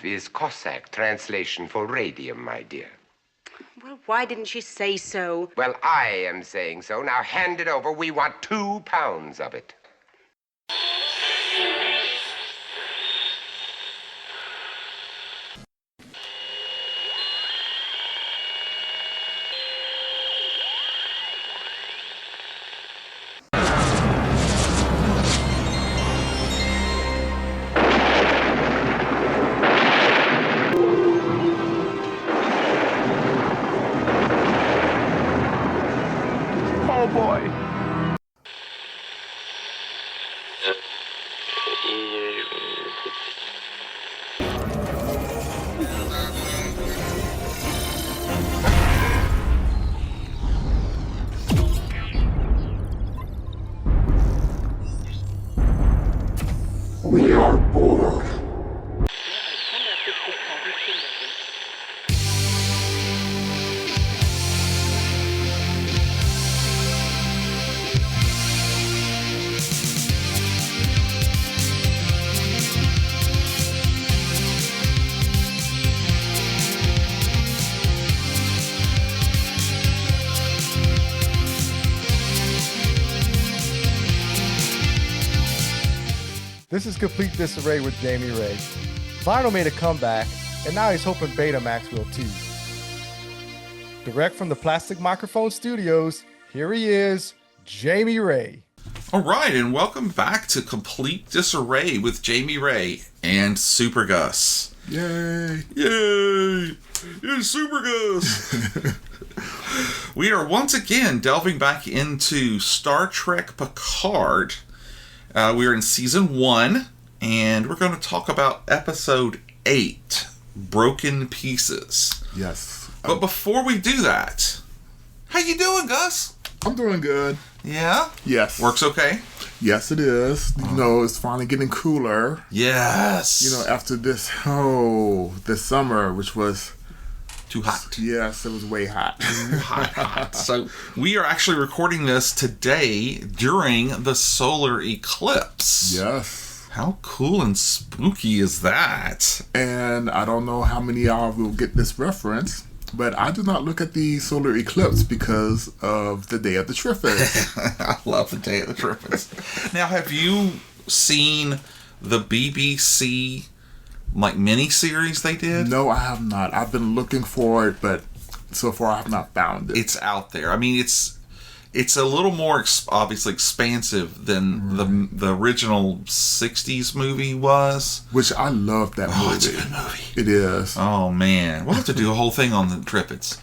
F is Cossack translation for radium, my dear. Well, why didn't she say so? Well, I am saying so. Now hand it over. We want 2 pounds of it. Oh boy. We are Borg. This is Complete Disarray with Jamie Ray. Vinyl made a comeback, and now he's hoping Betamax will too. Direct from the Plastic Microphone Studios, here he is, Jamie Ray. All right, and welcome back to Complete Disarray with Jamie Ray and Super Gus. Yay! Yay! It's Super Gus! We are once again delving back into Star Trek Picard. We are in Season 1, and we're going to talk about Episode 8, Broken Pieces. Yes. But before we do that, how you doing, Gus? I'm doing good. Yeah? Yes. Works okay? Yes, it is. You know, it's finally getting cooler. Yes. You know, after this summer, which was... Too hot. Yes, it was way hot. hot. So we are actually recording this today during the solar eclipse. Yes. How cool and spooky is that? And I don't know how many of y'all will get this reference, but I do not look at the solar eclipse because of the Day of the Triffids. I love the Day of the Triffids. Now, have you seen the BBC mini-series they did? No, I have not. I've been looking for it, but so far I have not found it. It's out there. I mean, it's a little more obviously expansive than the original 60s movie was. Which I love that movie. It's a good movie. It is. Oh, man. We'll have to do a whole thing on the Triffids.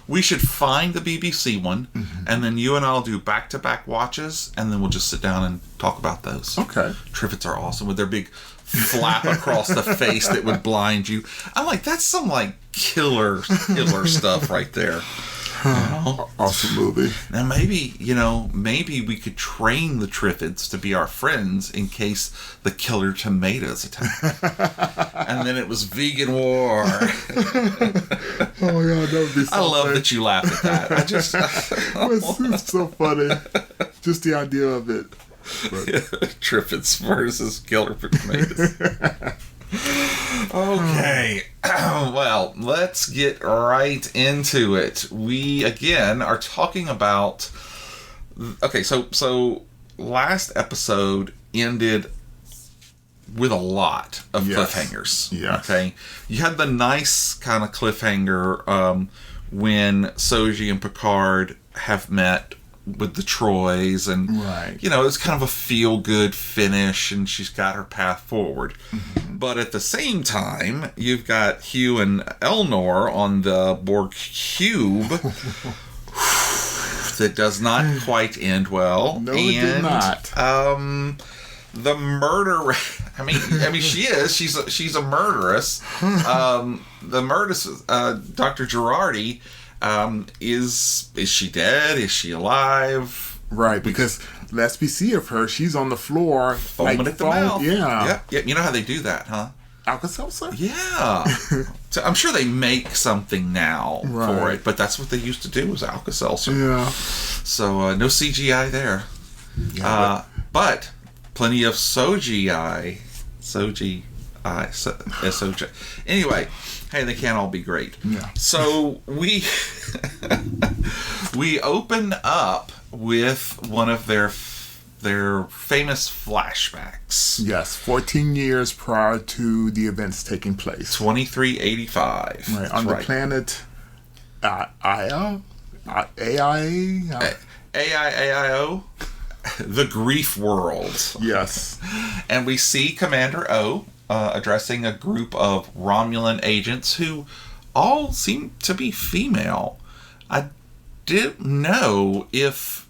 We should find the BBC one, and then you and I'll do back-to-back watches, and then we'll just sit down and talk about those. Okay. Triffids are awesome with their big flap across the face that would blind you. I'm like, that's some killer stuff right there. Awesome movie. Now maybe we could train the Triffids to be our friends in case the killer tomatoes attack. And then it was vegan war. Oh my God, that would be so I love funny. that you laugh at that. It's so funny. Just the idea of it. Triffids versus killer tomatoes. Okay, well, let's get right into it. We, again, are talking about... Okay, so last episode ended with a lot of cliffhangers. Yes. Okay, you had the nice kind of cliffhanger when Soji and Picard have met with the Troys, and it's kind of a feel-good finish, and she's got her path forward. But at the same time, you've got Hugh and Elnor on the Borg Cube that does not quite end well. No, it did not. The murder. I mean, she is. She's a murderess. The murderess, Dr. Jurati. Is she dead? Is she alive? Right, because last we see of her, she's on the floor, foaming at the mouth. Yeah. You know how they do that, huh? Alka-Seltzer? Yeah. So I'm sure they make something now for it, but that's what they used to do, was Alka-Seltzer. Yeah. So no CGI there. Yeah, but plenty of Soji S01E08. Anyway, hey, they can't all be great. Yeah. So we open up with one of their famous flashbacks. Yes, 14 years prior to the events taking place. 2385. Right, on the planet AIAIO, the Grief World. Yes. And we see Commander O addressing a group of Romulan agents who all seem to be female. I didn't know if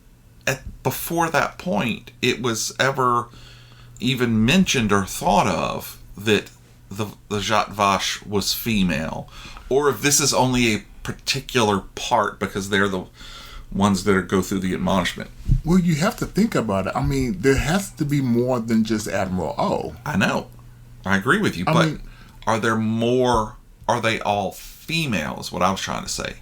before that point it was ever even mentioned or thought of that the Zhat Vash was female, or if this is only a particular part because they're the ones that go through the admonishment. Well, you have to think about it. I mean, there has to be more than just Admiral O. I know. I agree with you, but are there more? Are they all female is what I was trying to say.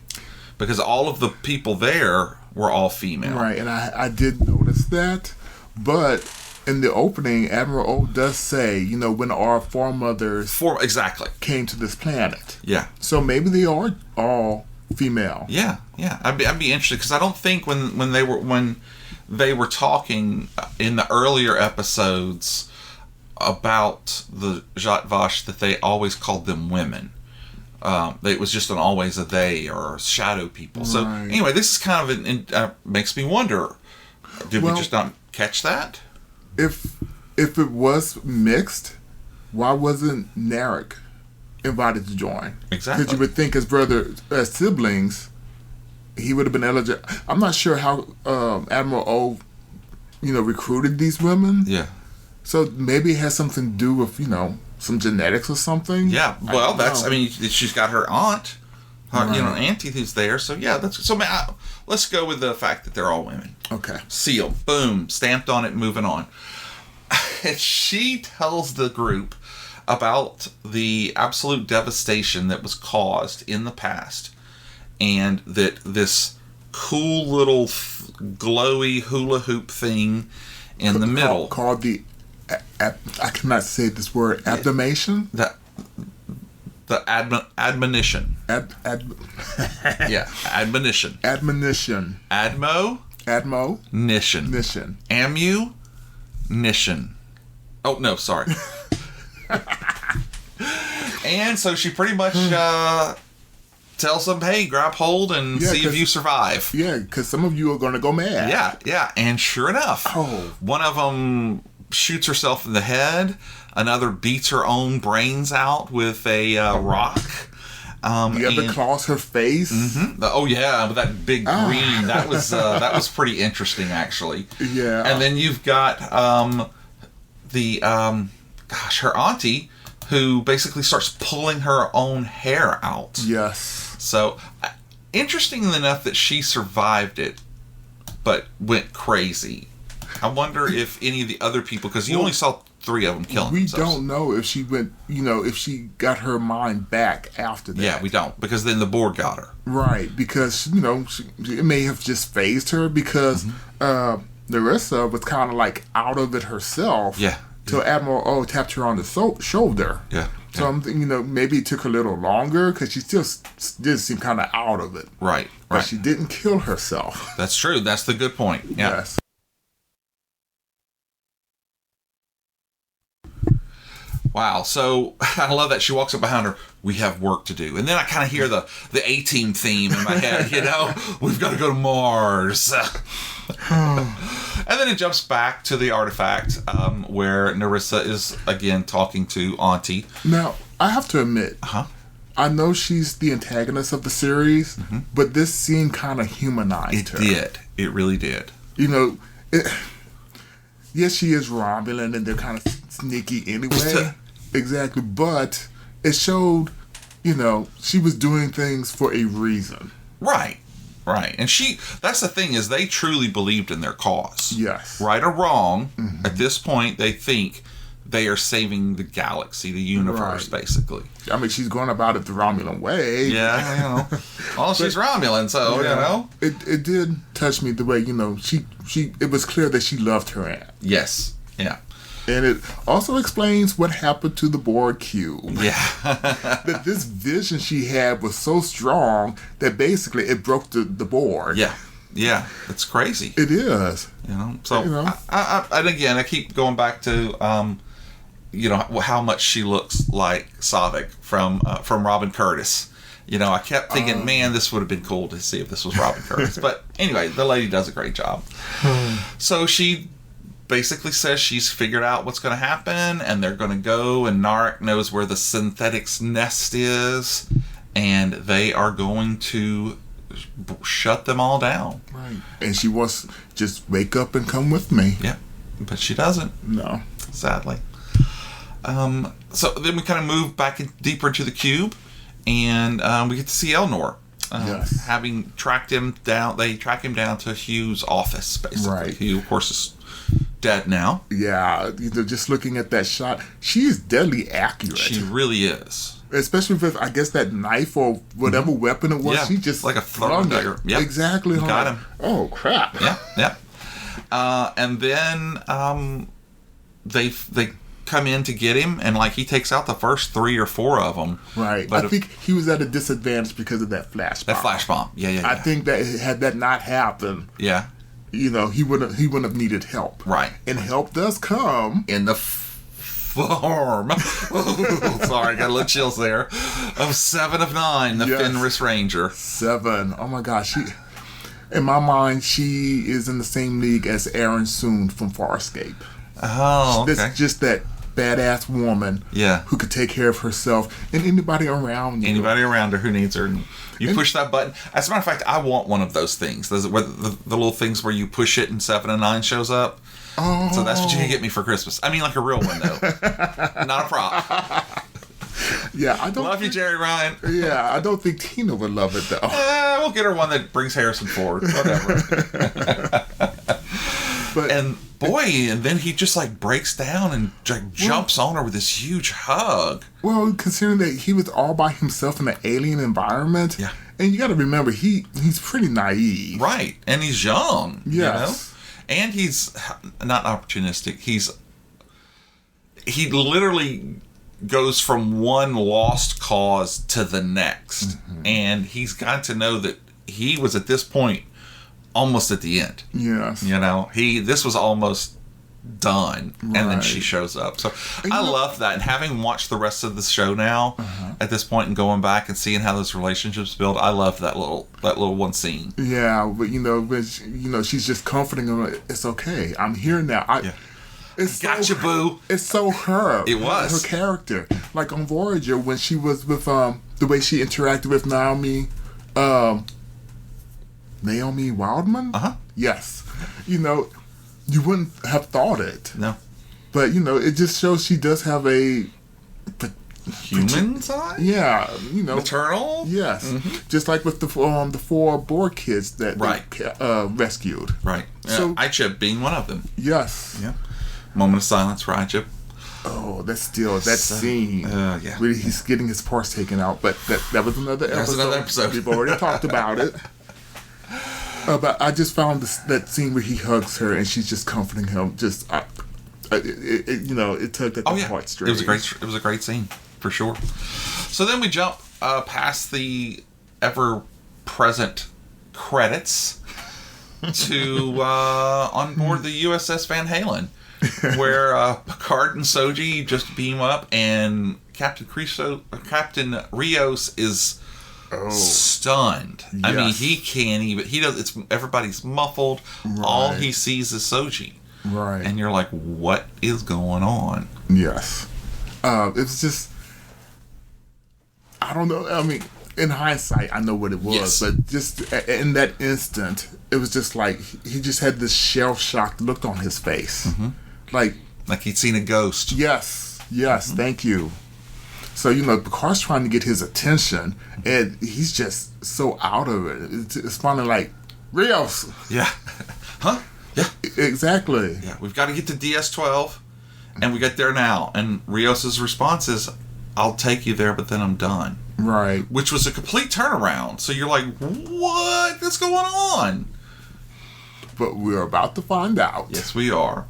Because all of the people there were all female. Right, and I did notice that. But in the opening, Admiral O does say, when our foremothers exactly came to this planet. Yeah. So maybe they are all female. Yeah. I'd be interested because I don't think when they were talking in the earlier episodes about the Zhat Vash that they always called them women. It was just always a they or shadow people. So anyway, this is kind of makes me wonder. Did we just not catch that? If it was mixed, why wasn't Narek invited to join? Exactly. Because you would think as siblings, he would have been eligible. I'm not sure how Admiral O, recruited these women. Yeah. So maybe it has something to do with, some genetics or something. Yeah. Well, she's got her aunt, auntie who's there. So yeah, let's go with the fact that they're all women. Okay. Seal. Boom. Stamped on it. Moving on. And she tells the group about the absolute devastation that was caused in the past, and that this cool little glowy hula hoop thing in the middle called the I cannot say this word, abdomation. The admonition. Yeah, admonition. Admonition. Nition. Nition. Oh no, sorry. And so she pretty much tells them, "Hey, grab hold and see if you survive." Yeah, because some of you are going to go mad. Yeah. And sure enough, one of them shoots herself in the head. Another beats her own brains out with a rock. The other claws her face. Mm-hmm. Oh yeah, with that big green. That was pretty interesting, actually. Yeah. And then you've got her auntie, who basically starts pulling her own hair out. Yes. So interesting enough that she survived it, but went crazy. I wonder if any of the other people, because you only saw 3 of them killing themselves. We don't know if she went, if she got her mind back after that. Yeah, we don't, because then the Borg got her. Right, because, it may have just phased her, because Narissa was kind of like out of it herself. Yeah. Till Admiral O tapped her on the shoulder. Yeah. So I'm thinking, maybe it took a little longer, because she still did seem kind of out of it. Right. But she didn't kill herself. That's true. That's the good point. Yeah. Yes. Wow, so I love that she walks up behind her. We have work to do, and then I kind of hear the A-Team theme in my head. We've got to go to Mars, and then it jumps back to the artifact where Narissa is again talking to Auntie. Now I have to admit, I know she's the antagonist of the series, but this scene kind of humanized her. It did. It really did. Yes, she is Romulan, and they're kind of sneaky anyway. Exactly, but it showed, she was doing things for a reason. Right. And that's the thing, is they truly believed in their cause. Yes. Right or wrong, at this point, they think they are saving the galaxy, the universe, basically. I mean, she's going about it the Romulan way. Yeah, Well, she's Romulan, so, It did touch me the way, it was clear that she loved her aunt. Yes, yeah. And it also explains what happened to the Borg Cube. Yeah. That this vision she had was so strong that basically it broke the Borg. Yeah. Yeah. It's crazy. It is. You know? So, You know? and again, I keep going back to, how much she looks like Saavik from Robin Curtis. You know, I kept thinking, man, this would have been cool to see if this was Robin Curtis. But anyway, the lady does a great job. So she basically says she's figured out what's going to happen, and they're going to go, and Narek knows where the synthetic's nest is, and they are going to shut them all down. Right. And she wants just wake up and come with me. Yeah, but she doesn't. No. Sadly. So then we kind of move back deeper into the cube, and we get to see Elnor. Yes. Having tracked him down, they track him down to Hugh's office, basically. Right. Hugh, of course, is dead now. Yeah, just looking at that shot, she is deadly accurate. She really is. Especially with, I guess, that knife or whatever weapon it was. Yeah, she just like a throwing dagger. Yep. Exactly. Got him. Oh, crap. Yeah. And then they come in to get him, and like he takes out the first 3 or 4 of them. Right. But I think he was at a disadvantage because of that flash bomb. That flash bomb. Yeah. I think that had that not happened, Yeah. he wouldn't have needed help. Right. And help does come. In the form. Sorry, got a little chills there. Of 7 of 9, the Yes. Fenris Ranger. 7. Oh my gosh. In my mind, she is in the same league as Aaron Soon from Farscape. Oh, okay. This just that badass woman, Yeah. who could take care of herself and anybody around you. Anybody around her who needs her. You push that button. As a matter of fact, I want one of those things. The little things where you push it and 7 of 9 shows up. Oh. So that's what you can get me for Christmas. I mean, like a real one, though. Not a prop. Yeah, I don't. Love you, Jerry Ryan. Yeah, I don't think Tina would love it though. We'll get her one that brings Harrison Ford. Whatever. And then he just like breaks down and like jumps on her with this huge hug. Well, considering that he was all by himself in an alien environment, Yeah. and you got to remember he's pretty naive, Right. And he's young. Yes. You know? And he's not opportunistic. He literally goes from one lost cause to the next. And he's got to know that he was at this point almost at the end. Yes. You know, this was almost done, and then Right. she shows up. So I love that. And having watched the rest of the show now, at this point, and going back and seeing how those relationships build, I love that little one scene. Yeah, but she's just comforting him. It's okay. I'm here now. It's Gotcha, boo. It's so her. It was. her character. Like on Voyager when she was with the way she interacted with Naomi Wildman. Yes. You wouldn't have thought it. No. But it just shows she does have a Human side? yeah, Maternal? Yes. Mm-hmm. Just like with the 4 Borg kids that they rescued. Right. So- Ichib being one of them. Yes. Yeah. Moment of silence for Ichib. Oh, that scene. Yeah. Where he's getting his parts taken out, but that was another episode. That's another episode. We've already talked about it. But I just found that scene where he hugs her and she's just comforting him. It tugged at the heartstrings. It was a great scene for sure. So then we jump past the ever-present credits to on board the USS Van Halen, where Picard and Soji just beam up, and Captain Rios is stunned. Yes. I mean, he can't even. He does. It's everybody's muffled. Right. All he sees is Soji. Right. And you're like, what is going on? Yes. It's just, I don't know. I mean, in hindsight, I know what it was, Yes. but just in that instant, it was just like he just had this shell-shocked look on his face, like he'd seen a ghost. yes, thank you. So Picard's trying to get his attention, and he's just so out of it. It's finally like Rios. Yeah. Huh? Yeah. Exactly. Yeah. We've got to get to DS-12, and we get there now. And Rios's response is, "I'll take you there, but then I'm done." Right. Which was a complete turnaround. So you're like, what is going on? But we're about to find out. Yes, we are.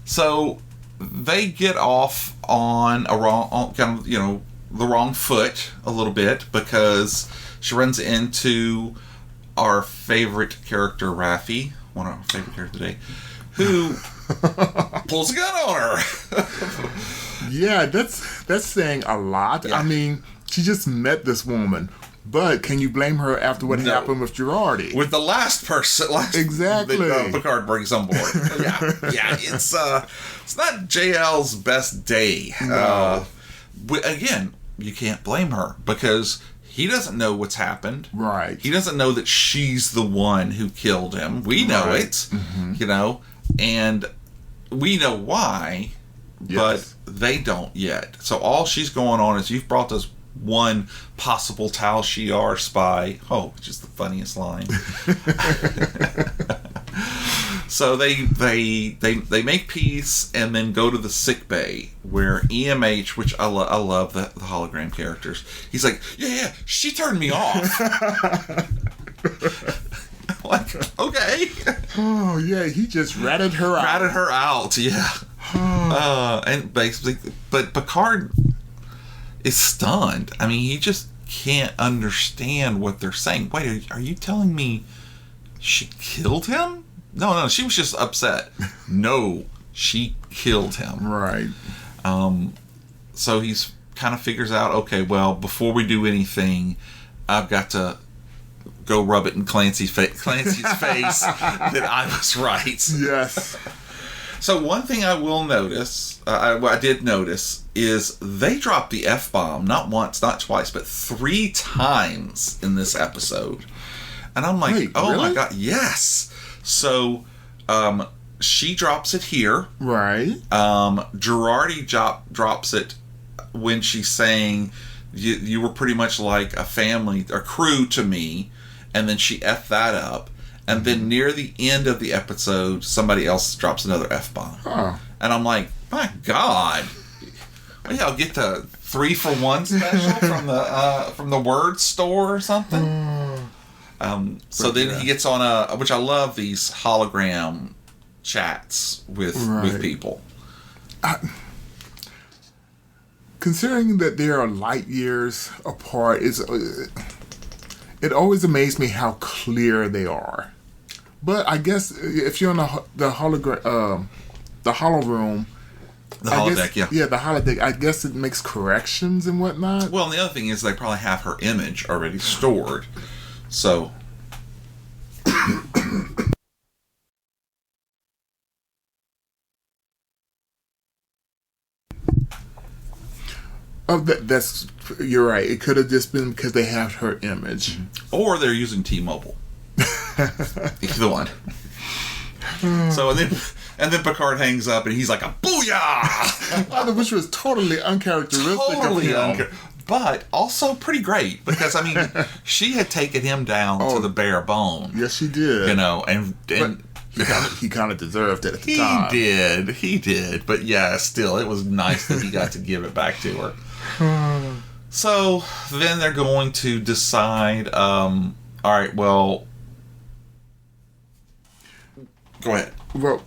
So they get off on a wrong, kind of, the wrong foot a little bit, because she runs into our favorite character, Raffi, one of our favorite characters today, who pulls a gun on her. Yeah, that's saying a lot. Yeah. I mean, she just met this woman. But can you blame her after what happened with Jurati? With the last person, exactly, that Picard brings on board. yeah, it's not JL's best day. No. Again, you can't blame her because he doesn't know what's happened. Right. He doesn't know that she's the one who killed him. We know it, Mm-hmm. and we know why, but they don't yet. So all she's going on is, you've brought us one possible Tal Shiar spy. Oh, which is the funniest line. So they make peace and then go to the sick bay where EMH, which I love the hologram characters. He's like, yeah, she turned me off. Like, okay. Oh yeah, he just ratted her out. Yeah. And basically, but Picard is stunned. I mean, he just can't understand what they're saying. Wait, are you telling me she killed him? No, she was just upset. No, she killed him. Right. So he's kind of figures out, okay, well, before we do anything, I've got to go rub it in Clancy's face that I was right. Yes. So one thing I will notice, I did notice, is they dropped the F-bomb not once, not twice, but 3 times in this episode. And I'm like, wait, oh really? my God, yes. So she drops it here. Right. Jurati drops it when she's saying, you were pretty much like a family, a crew to me. And then she F'd that up. And then near the end of the episode, somebody else drops another F-bomb. Oh. And I'm like, my God. Well, yeah, I'll get the 3-for-1 special from the word store or something. So then he gets on which I love these hologram chats with people. Considering that they are light years apart, it always amazed me how clear they are. But I guess if you're in the hologram, the holo room, the holodeck, the holodeck, I guess it makes corrections and whatnot. Well, and the other thing is they probably have her image already stored, so. Oh, that's you're right. It could have just been because they have her image, or they're using T-Mobile. Either one. So and then Picard hangs up and he's like a booyah, which was totally uncharacteristic of him. But also pretty great because I mean she had taken him down to the bare bone. Yes, she did. And he kind of deserved it at the time. He did. But yeah, still, it was nice that he got to give it back to her. So then they're going to decide. All right, well, go ahead. Well,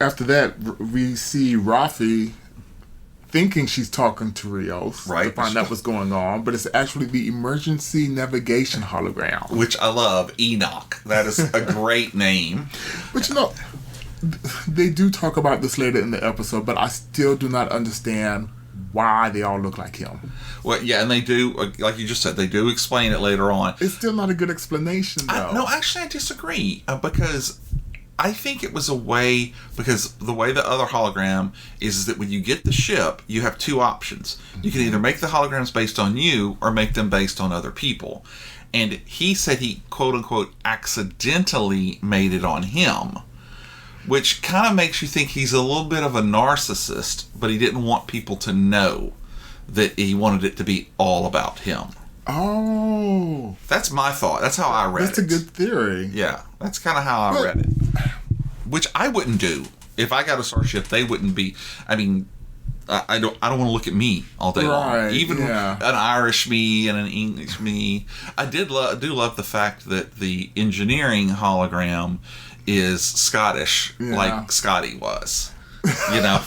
after that, we see Raffi thinking she's talking to Rios to find out what's going on, but it's actually the emergency navigation hologram. Which I love, Enoch. That is a great name. But they do talk about this later in the episode, but I still do not understand why they all look like him. Well, yeah, and they do, like you just said, they do explain it later on. It's still not a good explanation, though. No, actually, I disagree, because I think it was a way, because the way the other hologram is that when you get the ship, you have 2 options. You can either make the holograms based on you or make them based on other people. And he said he, quote-unquote, accidentally made it on him, which kind of makes you think he's a little bit of a narcissist, but he didn't want people to know that he wanted it to be all about him. Oh. That's my thought. That's how I read it. That's a good theory. Yeah, that's kind of how I read it. Which I wouldn't do. If I got a starship, they wouldn't be. I mean, I don't want to look at me all day long. Even an Irish me and an English me. I do love the fact that the engineering hologram is Scottish, like Scotty was. You know,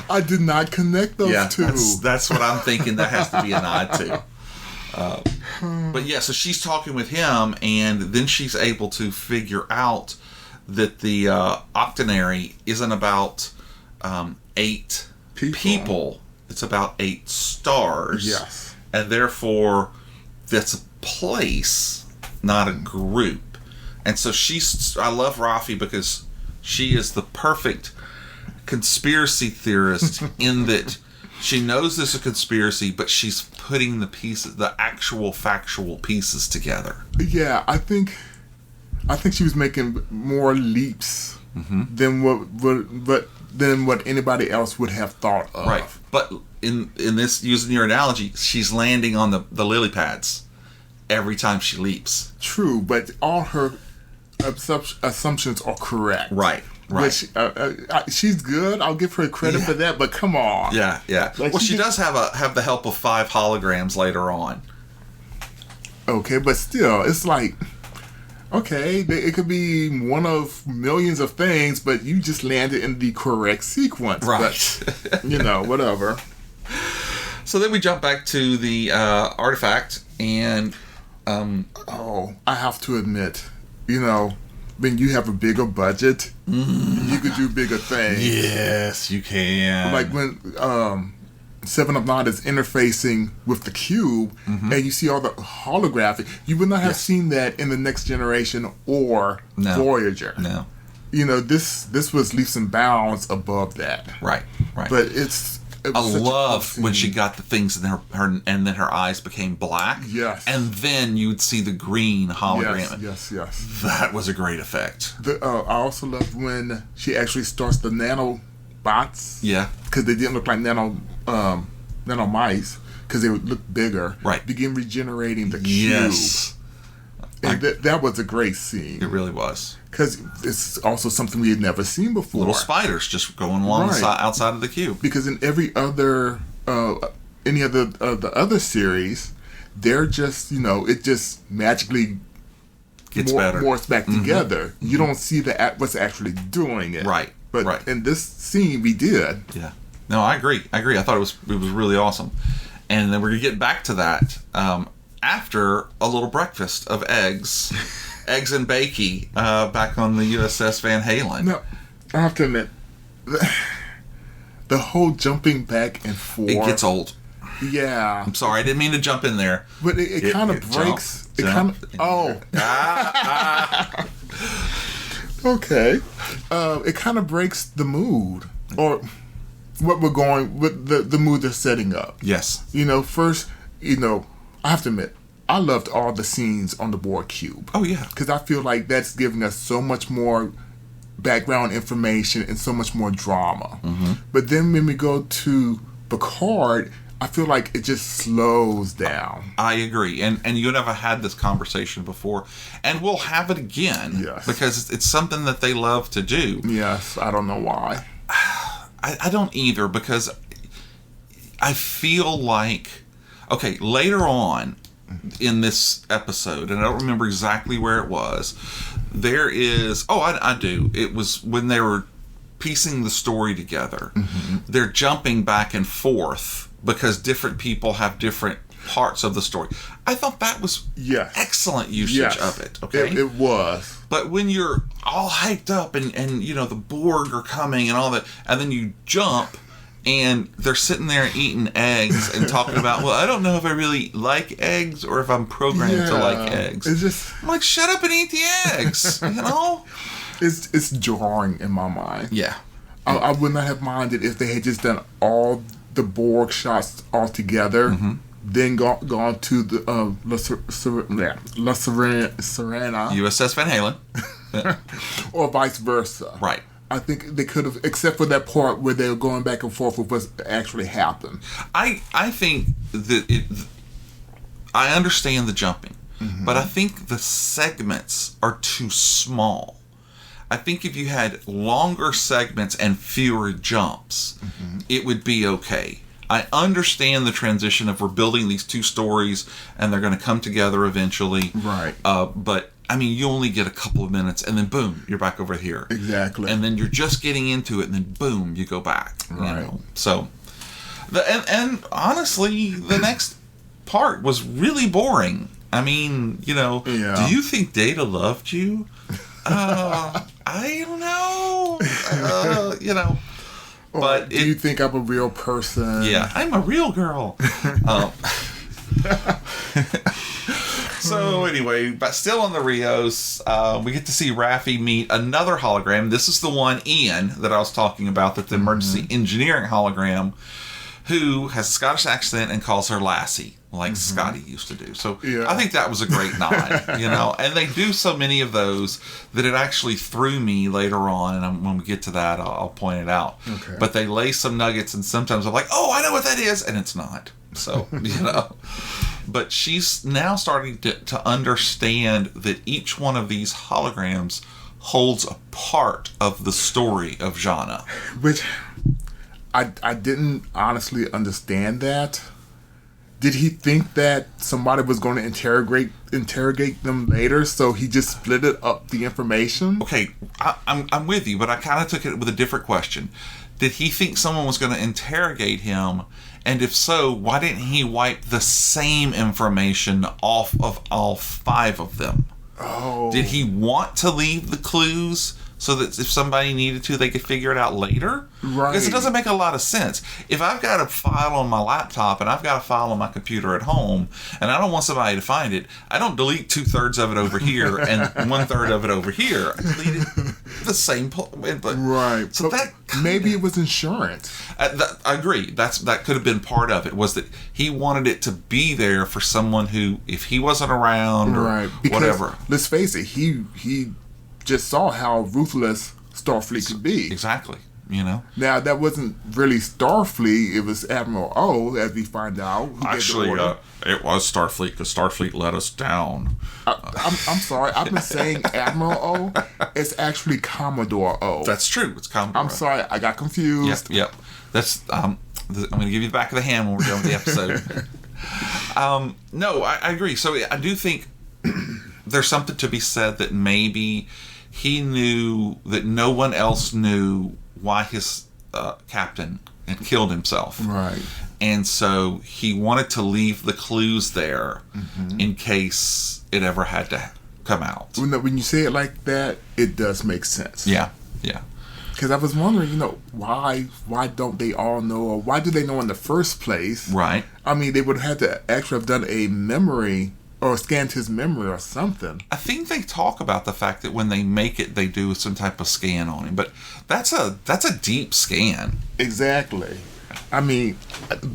I did not connect those two. That's what I'm thinking. That has to be a nod to. But yeah, so she's talking with him, and then she's able to figure out that the octonary isn't about 8 people. It's about 8 stars. Yes. And therefore, that's a place, not a group. And so I love Raffi because she is the perfect conspiracy theorist in that she knows there's a conspiracy, but she's putting the actual factual pieces together. Yeah, I think she was making more leaps than what anybody else would have thought of. Right, but in this, using your analogy, she's landing on the lily pads every time she leaps. True, but all her assumptions are correct. Right. Which, she's good. I'll give her credit for that. But come on. Yeah. Like, well, she does have the help of 5 holograms later on. Okay, but still, it's like, okay, it could be one of millions of things, but you just landed in the correct sequence. Right. But, whatever. So then we jump back to the artifact, and I have to admit, when you have a bigger budget, you could do bigger things. Yes, you can. Like when 7 of 9 is interfacing with the cube, and you see all the holographic, you would not have seen that in the Next Generation or Voyager. No. This was leaps and bounds above that. Right. But I love when she got the things in her and then her eyes became black. Yes. And then you would see the green hologram. Yes. That was a great effect. I also loved when she actually starts the nanobots. Yeah. Because they didn't look like nano mice, because they would look bigger. Right. Begin regenerating the cube. Yes. And that was a great scene. It really was. Because it's also something we had never seen before. Little spiders just going along outside of the cube. Because in every other, any of the other series, they're just, it just magically gets better. Morphs back together. You don't see what's actually doing it. Right. But in this scene, we did. Yeah. No, I agree. I thought it was really awesome. And then we're going to get back to that after a little breakfast of eggs. Eggs and bakey back on the USS Van Halen. No, I have to admit, the whole jumping back and forth. It gets old. Yeah. I'm sorry, I didn't mean to jump in there. But it kind of breaks. Okay. It kind of breaks the mood, or what we're going with, the mood they're setting up. Yes. First, I have to admit, I loved all the scenes on the Borg Cube. Oh, yeah. Because I feel like that's giving us so much more background information and so much more drama. But then when we go to Picard, I feel like it just slows down. I agree. And you and I have had this conversation before, and we'll have it again. Yes. Because it's something that they love to do. Yes, I don't know why. I don't either, because I feel like, okay, later on in this episode, and I don't remember exactly where it was, there is, I do. It was when they were piecing the story together. They're jumping back and forth because different people have different parts of the story. I thought that was excellent usage of it. Okay, it was. But when you're all hyped up and the Borg are coming and all that, and then you jump and they're sitting there eating eggs and talking about, well, I don't know if I really like eggs or if I'm programmed to like eggs. It's just, I'm like, shut up and eat the eggs. It's jarring in my mind. Yeah. I would not have minded if they had just done all the Borg shots all together, then gone to the La Serena, USS Van Halen, or vice versa. Right. I think they could have, except for that part where they were going back and forth with what actually happened. I think that I understand the jumping, but I think the segments are too small. I think if you had longer segments and fewer jumps, it would be okay. I understand the transition of we're building these two stories and they're going to come together eventually. Right. But I mean, you only get a couple of minutes, and then boom, you're back over here. Exactly. And then you're just getting into it, and then boom, you go back. Right. You know? So, and honestly, the next part was really boring. I mean, you know, do you think Data loved you? I don't know. You know. But do you think I'm a real person? Yeah, I'm a real girl. So anyway, but still on the Rios, we get to see Raffi meet another hologram. This is the one, Ian, that I was talking about, that the emergency engineering hologram, who has a Scottish accent and calls her Lassie, like Scotty used to do. So I think that was a great nod, you know. And they do so many of those that it actually threw me later on, and when we get to that, I'll point it out. Okay. But they lay some nuggets, and sometimes I'm like, oh, I know what that is, and it's not. So, you know. But she's now starting to understand that each one of these holograms holds a part of the story of Zhaban. Which I didn't honestly understand that. Did he think that somebody was going to interrogate them later, so he just split it up the information? Okay, I'm with you, but I kind of took it with a different question. Did he think someone was going to interrogate him? And if so, why didn't he wipe the same information off of all 5 of them? Oh. Did he want to leave the clues so that if somebody needed to, they could figure it out later? Right. Because it doesn't make a lot of sense. If I've got a file on my laptop and I've got a file on my computer at home, and I don't want somebody to find it, I don't delete 2/3 of it over here and 1/3 of it over here. I delete it the same place. Right. So that maybe it was insurance. I agree. That could have been part of it, was that he wanted it to be there for someone who, if he wasn't around or because, whatever. Let's face it, he just saw how ruthless Starfleet could be. Exactly. You know. Now that wasn't really Starfleet; it was Admiral O, as we find out. Actually, it was Starfleet because Starfleet let us down. I'm sorry. I've been saying Admiral O. It's actually Commodore O. That's true. It's Commodore. I'm sorry. I got confused. Yep. That's. I'm going to give you the back of the hand when we're done with the episode. No, I agree. So I do think there's something to be said that maybe he knew that no one else knew why his captain had killed himself. Right. And so he wanted to leave the clues there in case it ever had to come out. When you say it like that, it does make sense. Yeah. Because I was wondering, why don't they all know, or why do they know in the first place? Right. I mean, they would have had to actually have done a memory or scanned his memory or something. I think they talk about the fact that when they make it, they do some type of scan on him. But that's a deep scan. Exactly. I mean,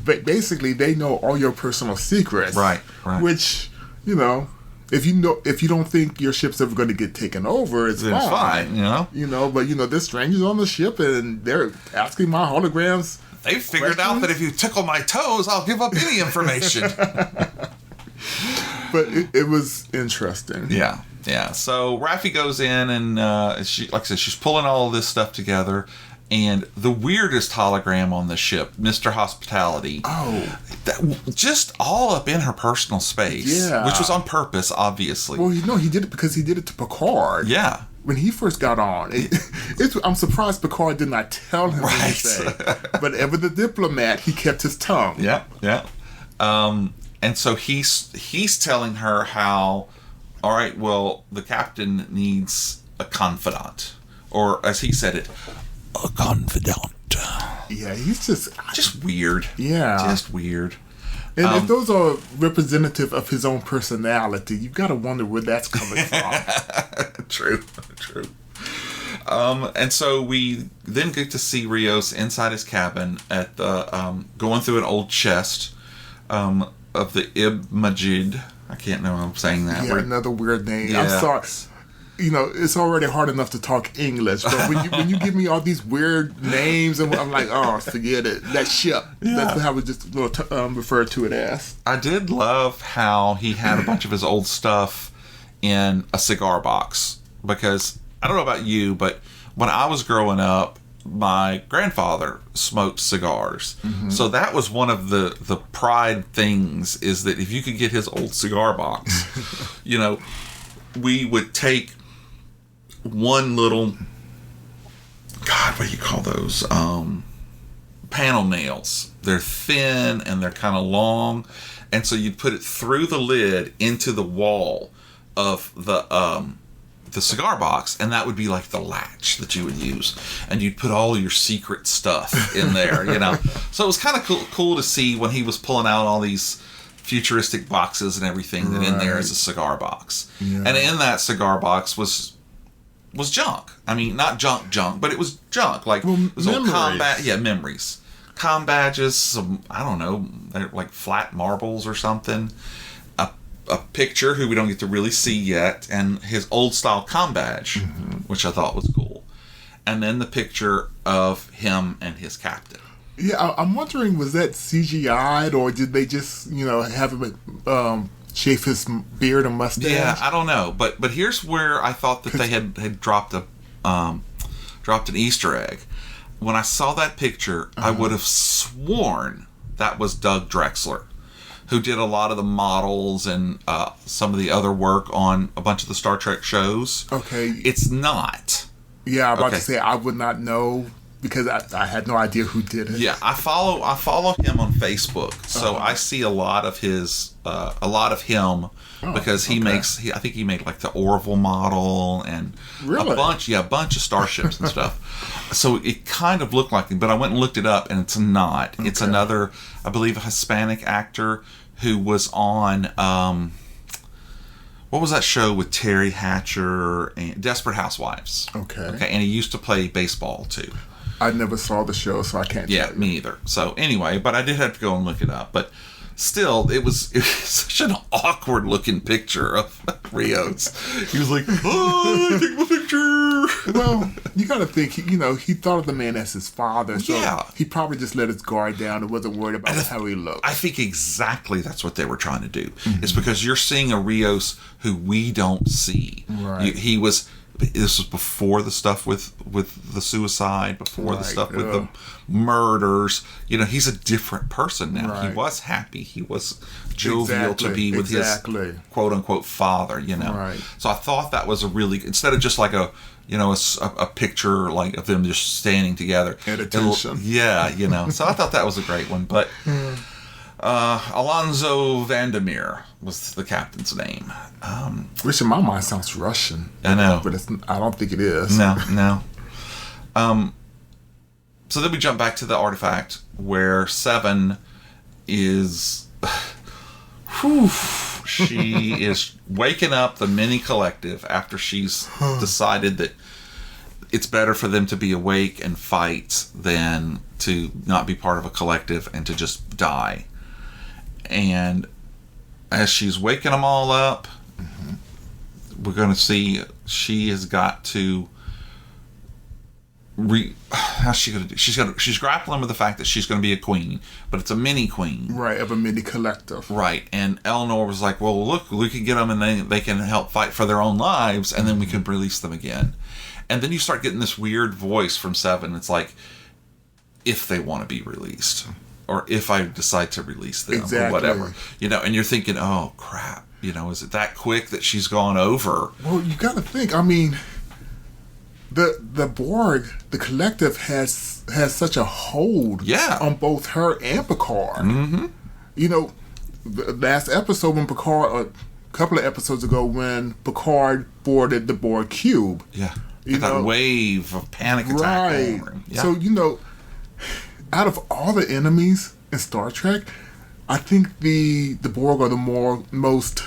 basically, they know all your personal secrets. Right. Which, if you don't think your ship's ever going to get taken over, it's fine. But there's strangers on the ship and they're asking my holograms. They figured out that if you tickle my toes, I'll give up any information. But it was interesting. Yeah. So Raffi goes in and she, like I said, she's pulling all of this stuff together. And the weirdest hologram on the ship, Mr. Hospitality. Oh. Just all up in her personal space. Yeah. Which was on purpose, obviously. Well, he did it because he did it to Picard. Yeah. When he first got on. I'm surprised Picard did not tell him what to say. But ever the diplomat, he kept his tongue. Yeah. And so he's telling her how, all right, well, the captain needs a confidant. Or, as he said it, a confidant. Yeah, he's just weird. Yeah. Just weird. And if those are representative of his own personality, you've got to wonder where that's coming from. True. And so we then get to see Rios inside his cabin at the going through an old chest of the Ib-Majid. I can't know how I'm saying that. Yeah, another weird name. Yeah. I'm sorry. It's already hard enough to talk English, but when you give me all these weird names, and I'm like, oh, forget it. That ship. Yeah. That's how we just refer to it as. I did love how he had a bunch of his old stuff in a cigar box, because I don't know about you, but when I was growing up, my grandfather smoked cigars. Mm-hmm. So that was one of the pride things, is that if you could get his old cigar box, we would take one little, God, what do you call those? Panel nails. They're thin and they're kind of long, and so you'd put it through the lid into the wall of the cigar box, and that would be like the latch that you would use, and you'd put all your secret stuff in there, you know. So it was kind of cool to see when he was pulling out all these futuristic boxes and everything, that in there is a cigar box, and in that cigar box was junk. I mean, not junk, but it was junk. Like, it was old memories. Comm badges, some, I don't know, they're like flat marbles or something. A picture who we don't get to really see yet, and his old style comm badge, which I thought was cool. And then the picture of him and his captain. Yeah, I'm wondering, was that CGI'd, or did they just, have him shave his beard and mustache? Yeah, I don't know. But here's where I thought that they had dropped an Easter egg. When I saw that picture, I would have sworn that was Doug Drexler, who did a lot of the models and some of the other work on a bunch of the Star Trek shows. Okay. It's not. Yeah, I'm about to say, I would not know, because I had no idea who did it. Yeah, I follow him on Facebook, so I see a lot of him, because he makes. I think he made like the Orville model and a bunch of starships and stuff. So it kind of looked like him, but I went and looked it up, and it's not. Okay. It's another, I believe, a Hispanic actor who was on. What was that show with Terry Hatcher and Desperate Housewives? Okay, and he used to play baseball too. I never saw the show, so I can't tell you. Me either. So anyway, but I did have to go and look it up. But still, it was such an awkward looking picture of Rios. He was like, "Oh, take my picture." Well, you got to think, he thought of the man as his father, so he probably just let his guard down and wasn't worried about how he looked. I think exactly that's what they were trying to do. Mm-hmm. It's because you're seeing a Rios who we don't see. Right. This was before the stuff with the suicide, before the stuff with the murders. He's a different person now. Right. He was happy. He was jovial to be with his quote-unquote father, Right. So I thought that was a really, instead of just like a picture like of them just standing together. At attention. So I thought that was a great one. But Alonzo Vandermeer was the captain's name. Which in my mind sounds Russian. I know. But I don't think it is. No. So then we jump back to the artifact where Seven is... she is waking up the mini collective after she's decided that it's better for them to be awake and fight than to not be part of a collective and to just die. And as she's waking them all up, we're going to see she has got to how's she going to do? She's grappling with the fact that she's going to be a queen, but it's a mini queen, right, of a mini collective, right? And Elnor was like, "Well, look, we can get them, and they can help fight for their own lives, and then we can release them again." And then you start getting this weird voice from Seven. It's like, if they want to be released, or if I decide to release them, or whatever, and you're thinking, "Oh crap, is it that quick that she's gone over?" Well, you got to think. I mean, the Borg, the collective has such a hold on both her and Picard. Mm-hmm. The last episode when Picard, a couple of episodes ago, when Picard boarded the Borg Cube. Yeah. That wave of panic attack. Right. Yeah. So, out of all the enemies in Star Trek, I think the Borg are the most,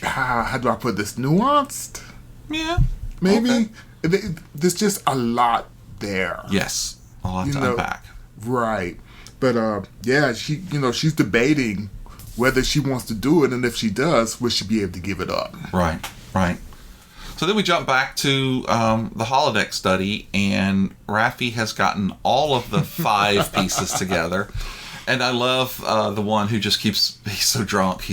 how do I put this, nuanced? Yeah. Maybe. Okay. There's just a lot there. Yes. A lot to unpack. Right. But, she's debating whether she wants to do it, and if she does, will she be able to give it up? Right. So then we jump back to the holodeck study, and Raffi has gotten all of the 5 pieces together. And I love the one who just he's so drunk.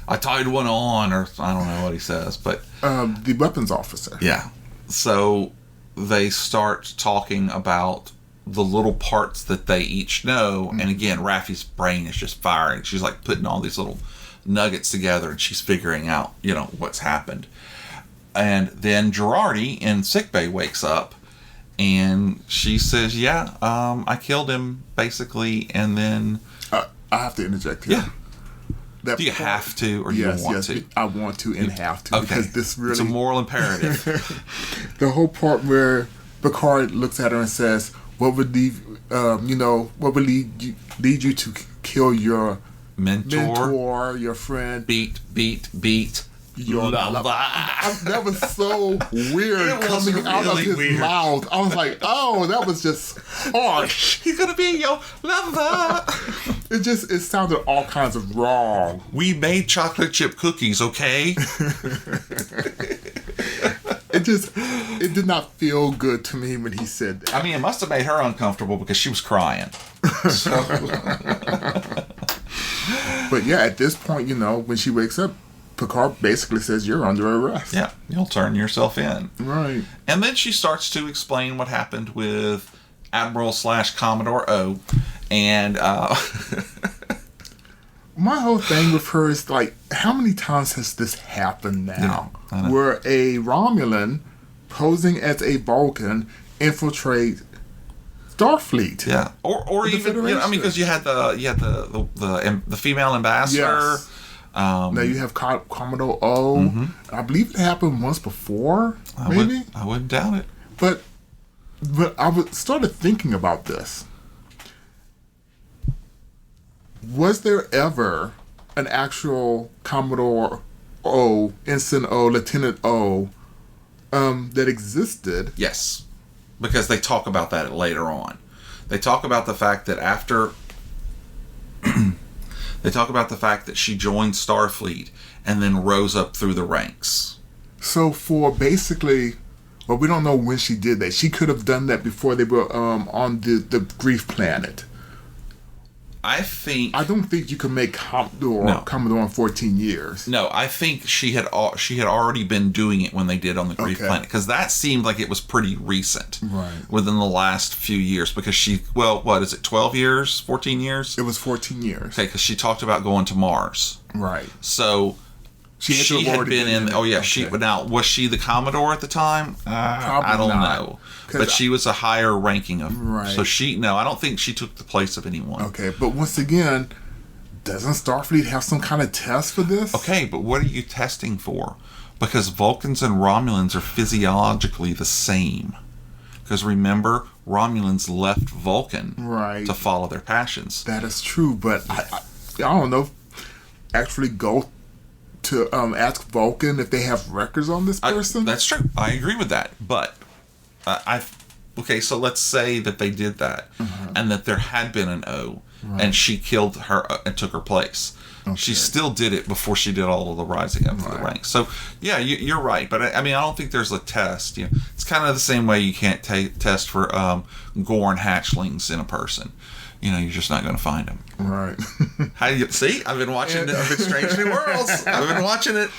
I tied one on, or I don't know what he says, but the weapons officer. Yeah. So they start talking about the little parts that they each know, and again, Raffi's brain is just firing. She's like putting all these little nuggets together, and she's figuring out, what's happened. And then Jurati in sickbay wakes up, and she says, I killed him, basically, and then... I have to interject here. Yeah. Do you have to, or do you want to? I want to and have to, because this really... It's a moral imperative. The whole part where Picard looks at her and says, what would lead you to kill your mentor, your friend? Beat. Your lover. That was so weird coming out of his mouth. I was like, oh, that was just harsh. He's gonna be your lover. It sounded all kinds of wrong. We made chocolate chip cookies, okay? It did not feel good to me when he said that. I mean, it must have made her uncomfortable because she was crying. So. But yeah, at this point, when she wakes up, Picard basically says, you're under arrest. Yeah, you'll turn yourself in. Right. And then she starts to explain what happened with Admiral/Commodore O. And my whole thing with her is like, how many times has this happened now? Yeah, where a Romulan posing as a Vulcan infiltrates Starfleet. Yeah. Or even, because you had the female ambassador. Yes. Now you have Commodore O. Mm-hmm. I believe it happened once before, maybe? I wouldn't doubt it. But I started thinking about this. Was there ever an actual Commodore O, Ensign O, Lieutenant O, that existed? Yes. Because they talk about that later on. They talk about the fact that after... They talk about the fact that she joined Starfleet and then rose up through the ranks. So for basically, we don't know when she did that. She could have done that before they were on the Grief Planet. I don't think you can make Commodore in 14 years. No, I think she had already been doing it when they did on the Grief Planet, because that seemed like it was pretty recent, right? Within the last few years, because what is it? 12 years? 14 years? It was 14 years. Okay, because she talked about going to Mars, right? So she had been in. Oh yeah, okay. Now was she the Commodore at the time? Probably I don't not. know. But she was a higher ranking of... Right. So I don't think she took the place of anyone. Okay, but once again, doesn't Starfleet have some kind of test for this? Okay, but what are you testing for? Because Vulcans and Romulans are physiologically the same. Because remember, Romulans left Vulcan to follow their passions. That is true, but I don't know. Actually go to ask Vulcan if they have records on this person? That's true. I agree with that, but... okay, so let's say that they did that, and that there had been an O, and she killed her and took her place. Okay. She still did it before she did all of the rising up to the ranks. So, yeah, you're right. But I don't think there's a test. It's kind of the same way you can't test for Gorn hatchlings in a person. You're just not going to find them. Right. See? I've been watching Strange New Worlds. I've been watching it.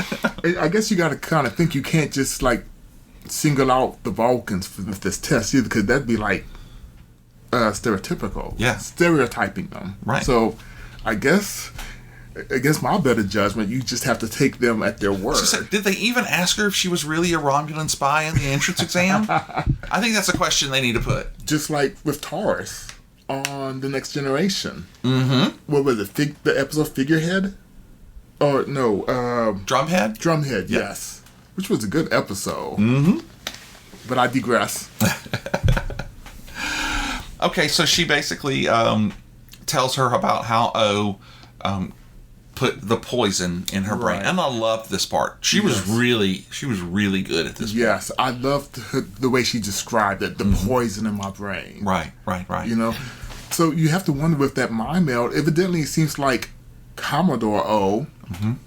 I guess you got to kind of think you can't just single out the Vulcans for this test either, because that'd be stereotypical. Yeah. Stereotyping them. Right. So I guess my better judgment, you just have to take them at their word. Did they even ask her if she was really a Romulan spy in the entrance exam? I think that's a question they need to put. Just like with Taurus on The Next Generation. Mm-hmm. What was it? The episode Figurehead? Or no, Drumhead? Drumhead, yes. Which was a good episode. Mm-hmm. But I digress. Okay, so she basically tells her about how O put the poison in her brain. And I loved this part. She was really good at this part. Yes, I loved the way she described it, the poison in my brain. Right. So you have to wonder with that mind meld, evidently it seems like Commodore O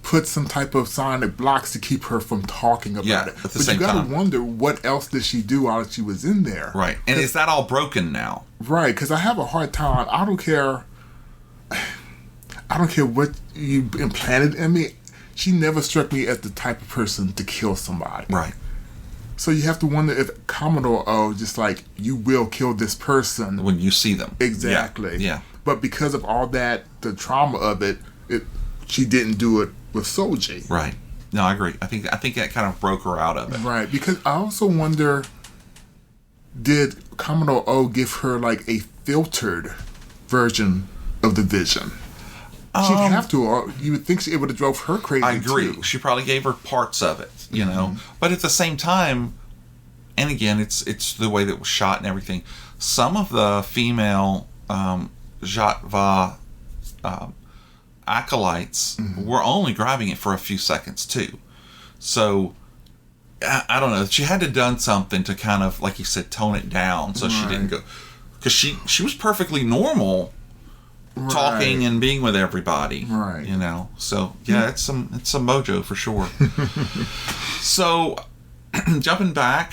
put some type of sonic blocks to keep her from talking about it. But you gotta wonder, what else did she do while she was in there? Right. And is that all broken now? Right, because I have a hard time. I don't care what you implanted in me. She never struck me as the type of person to kill somebody. Right. So you have to wonder if Commodore O just you will kill this person when you see them. Exactly. Yeah. But because of all that, the trauma of it she didn't do it with Soji. Right. No, I agree. I think that kind of broke her out of it. Right, because I also wonder, did Commodore O give her like a filtered version of the vision? She'd have to, or you would think it would have drove her crazy. I agree. Too. She probably gave her parts of it, you know. But at the same time, and again, it's the way that it was shot and everything. Some of the female Jatva acolytes were only grabbing it for a few seconds too. So I don't know. She had to done something to kind of, like you said, tone it down so she didn't go, because she was perfectly normal, talking and being with everybody, right? You know. So yeah, it's some mojo for sure. So jumping back,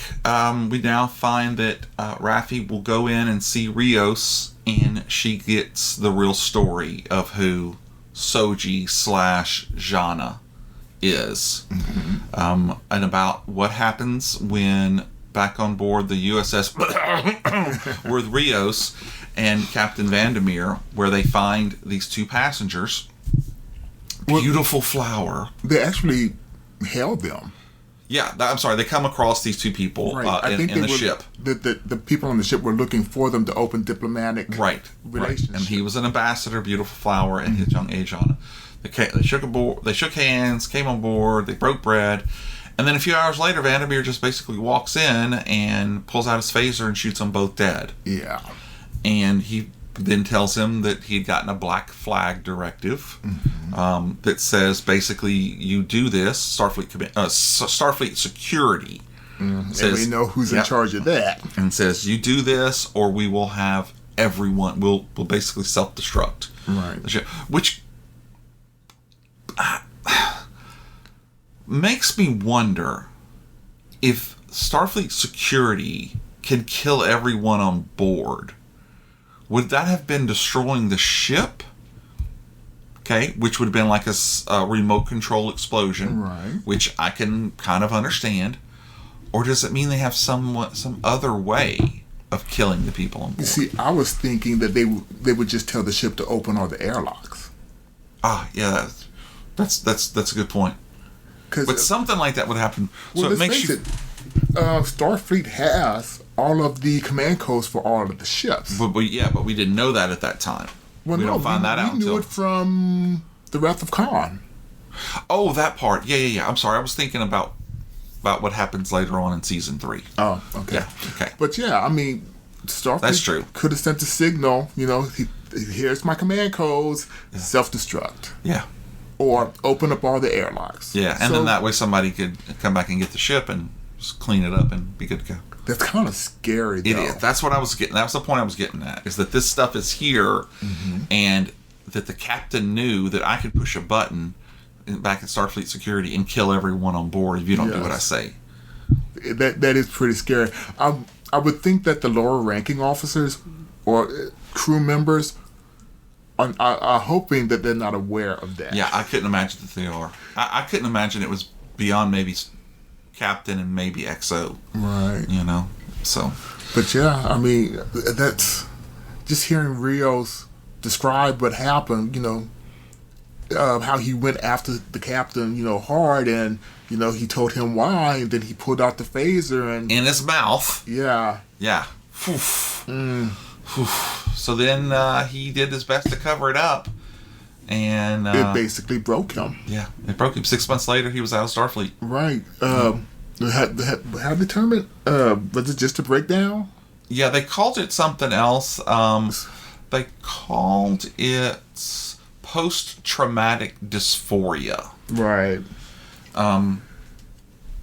we now find that Raffi will go in and see Rios, and she gets the real story of who Soji / Jana is, and about what happens when back on board the USS with Rios and Captain Vandermeer, where they find these two passengers. Beautiful flower. They actually held them. Yeah, I'm sorry. They come across these two people in the ship. The people on the ship were looking for them to open diplomatic relations. And he was an ambassador, beautiful flower, and his young age on it. They shook hands, came on board, they broke bread, and then a few hours later, Vandermeer just basically walks in and pulls out his phaser and shoots them both dead. Yeah. And he then tells him that he'd gotten a black flag directive that says basically you do this. Starfleet security says, and we know who's in charge of that. And says you do this, or we will have everyone. We'll basically self-destruct. Right. Which makes me wonder if Starfleet security can kill everyone on board. Would that have been destroying the ship? Okay, which would have been like a remote control explosion, which I can kind of understand. Or does it mean they have some other way of killing the people on board? You see, I was thinking that they would just tell the ship to open all the airlocks. Ah, yeah, that's a good point. But something like that would happen. Well, so it makes you. Starfleet has all of the command codes for all of the ships. But we didn't know that at that time. Well, we don't find that out until... We knew it from the Wrath of Khan. Oh, that part. Yeah. I'm sorry. I was thinking about what happens later on in season 3. Oh, okay. Yeah, okay. But yeah, I mean, Starfleet That's true. Could have sent a signal, here's my command codes, self-destruct. Yeah. Or open up all the airlocks. Yeah, and then that way somebody could come back and get the ship and just clean it up and be good to go. That's kind of scary, though. It is. That's what I was getting. That's the point I was getting at. Is that this stuff is here, and that the captain knew that I could push a button back at Starfleet security and kill everyone on board if you don't do what I say. That is pretty scary. I would think that the lower ranking officers or crew members are hoping that they're not aware of that. Yeah, I couldn't imagine that they are. I couldn't imagine it was beyond maybe Captain and maybe XO. Right. So. But yeah, I mean, that's just hearing Rios describe what happened, how he went after the captain, hard, and, he told him why, and then he pulled out the phaser and... In his mouth. Yeah. Yeah. So then he did his best to cover it up, and it basically broke him. Yeah, it broke him. 6 months later, he was out of Starfleet. Right. How determined? Was it just a breakdown? Yeah, they called it something else. They called it post-traumatic dysphoria. Right.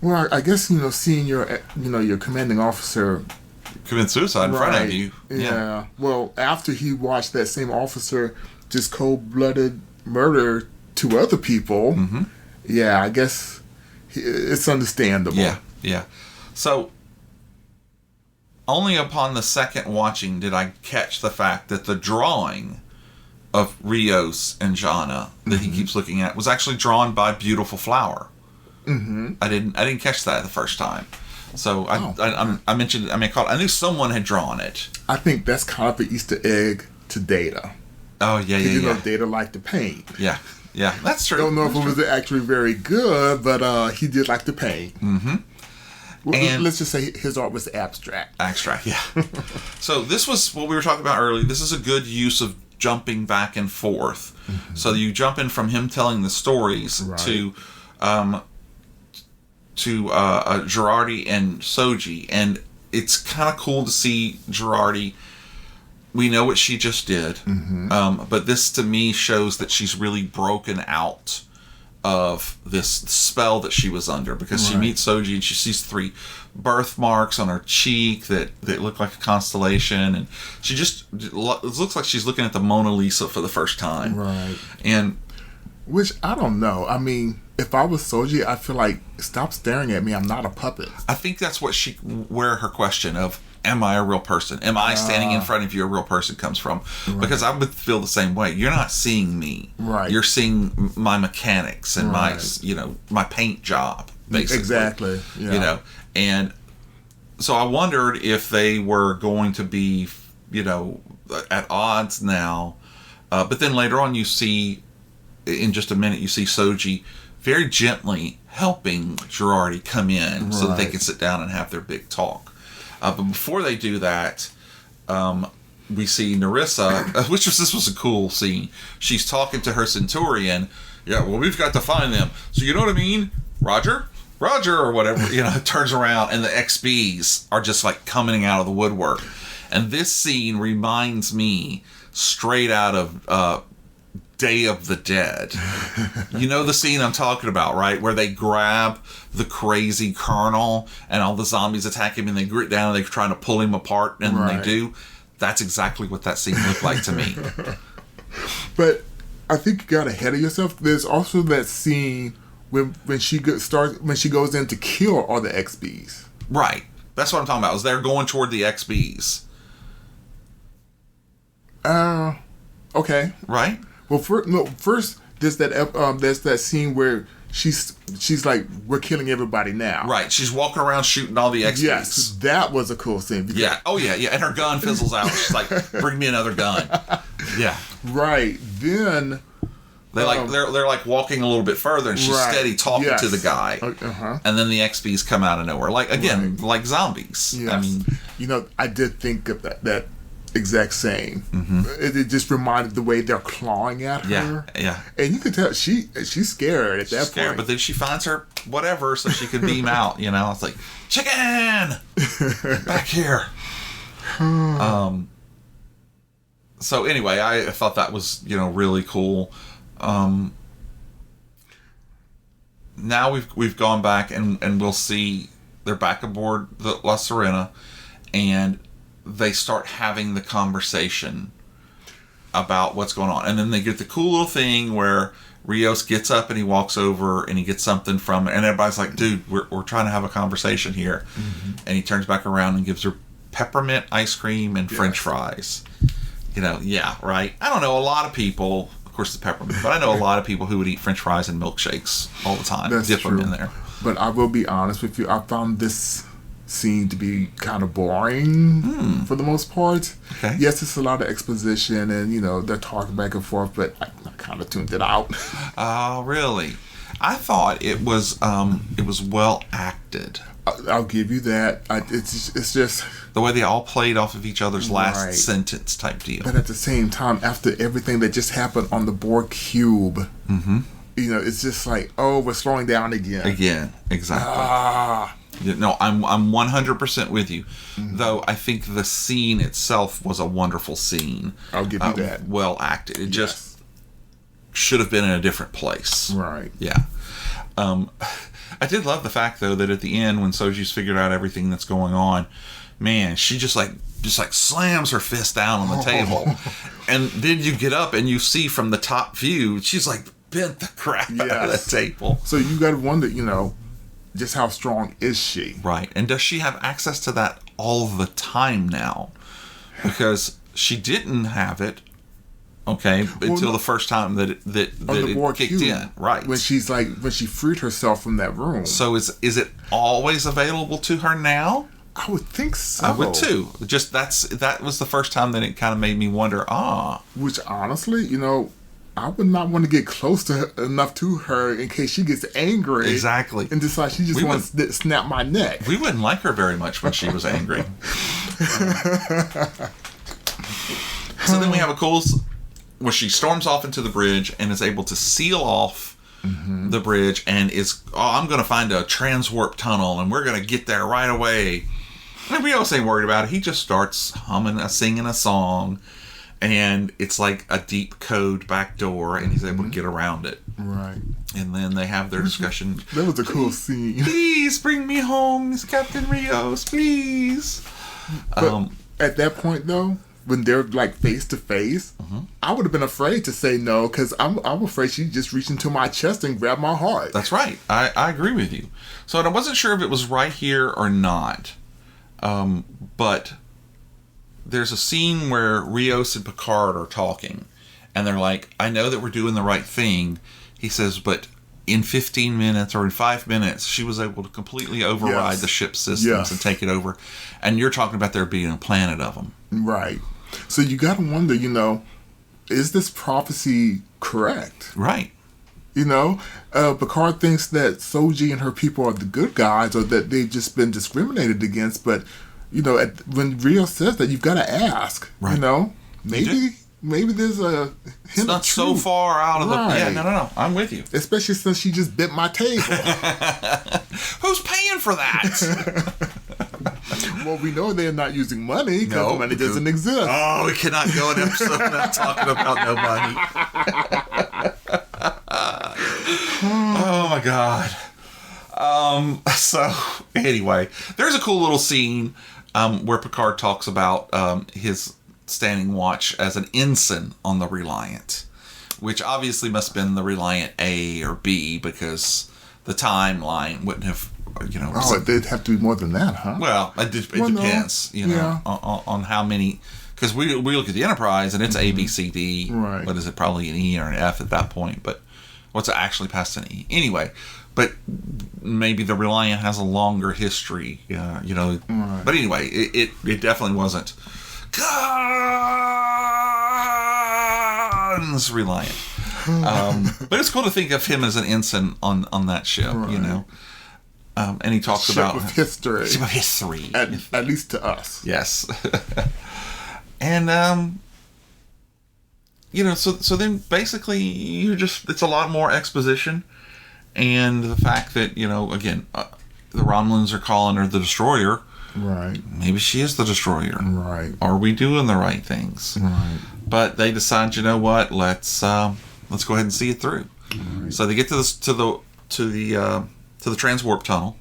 Well, I guess seeing your commanding officer commit suicide in front of you. Yeah. Well, after he watched that same officer just cold-blooded murder 2 other people, yeah, I guess it's understandable. Yeah. So, only upon the second watching did I catch the fact that the drawing of Rios and Jana that he keeps looking at was actually drawn by Beautiful Flower. I didn't catch that the first time. So I mentioned it. I knew someone had drawn it. I think that's kind of an Easter egg to Data. Oh yeah. Data like to paint. Yeah. Yeah, that's true. Don't know if it was actually very good, but he did like the paint. Mm-hmm. Well, and let's just say his art was abstract. Abstract, yeah. So this was what we were talking about earlier. This is a good use of jumping back and forth. Mm-hmm. So you jump in from him telling the stories to Jurati and Soji, and it's kind of cool to see Jurati. We know what she just did, but this to me shows that she's really broken out of this spell that she was under, because she meets Soji and she sees 3 birthmarks on her cheek that look like a constellation, and she just it looks like she's looking at the Mona Lisa for the first time. Right. And which I don't know. I mean, if I was Soji, I feel like, stop staring at me. I'm not a puppet. I think that's what where her question of, am I a real person? Am I standing in front of you, a real person, comes from? Because I would feel the same way. You're not seeing me. Right. You're seeing my mechanics and my paint job, basically. Exactly. Yeah. And so I wondered if they were going to be, at odds now. But then later on you see, in just a minute, you see Soji very gently helping Jurati come in so that they can sit down and have their big talk. But before they do that, we see Narissa, this was a cool scene. She's talking to her Centurion. Yeah, well, we've got to find them. So you know what I mean? Roger, or whatever. Turns around and the XBs are just like coming out of the woodwork. And this scene reminds me straight out of Day of the Dead. You know the scene I'm talking about, right? Where they grab the crazy colonel and all the zombies attack him and they grit down and they're trying to pull him apart, and they do. That's exactly what that scene looked like to me. But I think you got ahead of yourself. There's also that scene when she goes in to kill all the XBs. Right. That's what I'm talking about. Is they're going toward the XBs. Okay. Right? Well, first there's that scene where she's like, we're killing everybody now. Right. She's walking around shooting all the XPs. Yes, that was a cool scene. Yeah. Oh, yeah. And her gun fizzles out. She's like, bring me another gun. Yeah. Right. Then they're like walking a little bit further, and she's steady talking to the guy. And then the XPs come out of nowhere. Like, again, like zombies. Yes. I mean, I did think of that exact same. It just reminded the way they're clawing at her. Yeah. And you can tell she's scared at that point. But then she finds her whatever so she can beam out. It's like, chicken, back here. So anyway, I thought that was really cool. Now we've gone back and we'll see they're back aboard the La Sirena, and they start having the conversation about what's going on. And then they get the cool little thing where Rios gets up and he walks over and he gets something from it. And everybody's like, dude, we're trying to have a conversation here. And he turns back around and gives her peppermint ice cream and French fries. Yeah, right. I don't know, a lot of people, of course it's peppermint, but I know a lot of people who would eat French fries and milkshakes all the time. That's dip true. them in there. But I will be honest with you, I found this scene to be kind of boring for the most part. Okay. Yes, it's a lot of exposition and they're talking back and forth, but I kind of tuned it out. Oh, really? I thought it was well acted. I'll give you that. It's just the way they all played off of each other's last sentence type deal. But at the same time, after everything that just happened on the Borg Cube, it's just like, oh, we're slowing down again. Again, exactly. No, I'm 100% with you. Though I think the scene itself was a wonderful scene. I'll give you that. Well acted. It just should have been in a different place. Right. Yeah. I did love the fact though that at the end when Soji's figured out everything that's going on, man, she just like slams her fist down on the table, and then you get up and you see from the top view she's like bent the crap out of the table. So you got to wonder, just how strong is she? Right. And does she have access to that all the time now? Because she didn't have it, until the first time that it kicked in. Right. When she freed herself from that room. So is it always available to her now? I would think so. I would too. Just that was the first time that it kind of made me wonder, Which honestly, I would not want to get close to her, enough to her in case she gets angry. Exactly. And decides she just wants to snap my neck. We wouldn't like her very much when she was angry. So then we have a cool where she storms off into the bridge and is able to seal off the bridge and is, I'm going to find a transwarp tunnel and we're going to get there right away. And Rios ain't worried about it. He just starts singing a song. And it's like a deep code back door, and he's able to get around it. Right. And then they have their discussion. That was a cool scene. Please bring me home, Miss Captain Rios, please. But at that point, though, when they're like face to face, I would have been afraid to say no because I'm afraid she'd just reach into my chest and grab my heart. That's right. I agree with you. So I wasn't sure if it was right here or not, but there's a scene where Rios and Picard are talking, and they're like, I know that we're doing the right thing. He says, but in 15 minutes or in 5 minutes, she was able to completely override the ship's systems and take it over. And you're talking about there being a planet of them. Right. So you got to wonder, is this prophecy correct? Right. Picard thinks that Soji and her people are the good guys or that they've just been discriminated against, but when Rio says that, you've got to ask. Right. Maybe there's a hint it's not of so truth. far out of right. the. Yeah, no. I'm with you. Especially since she just bit my table. Who's paying for that? Well, we know they're not using money because money doesn't exist. Oh, we cannot go an episode without talking about no money. Oh my God. So anyway, there's a cool little scene where Picard talks about his standing watch as an ensign on the Reliant, which obviously must have been the Reliant A or B because the timeline wouldn't have, it'd have to be more than that, huh? Well, it depends, on how many. Because we look at the Enterprise and it's A, B, C, D. Right. What is it? Probably an E or an F at that point. But what's it actually past an E? Anyway. But maybe the Reliant has a longer history, Right. But anyway, it definitely wasn't guns Reliant. But it's cool to think of him as an ensign on that ship, right. And he talks about history. Ship of history, at least to us. Yes. And so then basically it's a lot more exposition. And the fact that, again, the Romulans are calling her the Destroyer. Right. Maybe she is the Destroyer. Right. Are we doing the right things? Right. But they decide, let's go ahead and see it through. Right. So they get to the transwarp tunnel,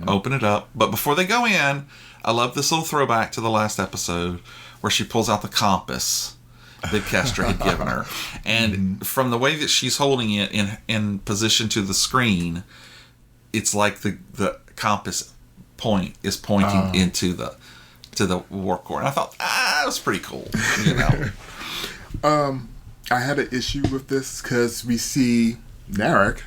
open it up. But before they go in, I love this little throwback to the last episode where she pulls out the compass that Kestra had given her. And from the way that she's holding it in position to the screen, it's like the compass point is pointing into the warp core. And I thought, that was pretty cool. I had an issue with this because we see Narek